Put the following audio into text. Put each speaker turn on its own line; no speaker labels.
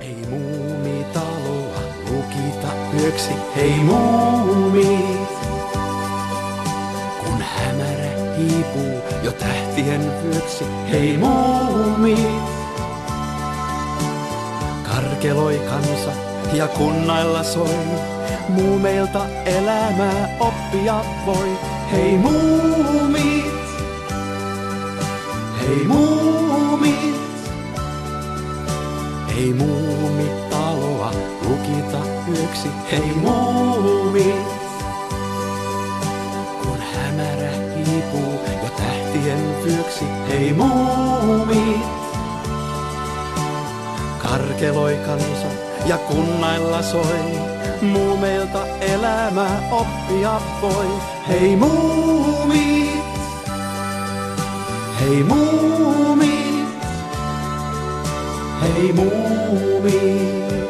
Ei muumitaloa lukita yöksi, hei muumit. Kun hämärä hiipuu jo tähtien vyöksi, hei muumit. Karkeloi kansa ja kunnailla soi, muumeilta elämää oppia voi, hei muumit. Hei muumit. Ei muumitaloa lukita yöksi, hei muumit. Kun hämärä hiipuu jo tähtien vyöksi, hei muumit. Karkeloi kansa ja kunnailla soi, muumeilta elämää oppia voi, hei muumit. Hei muumit. Hei muumit.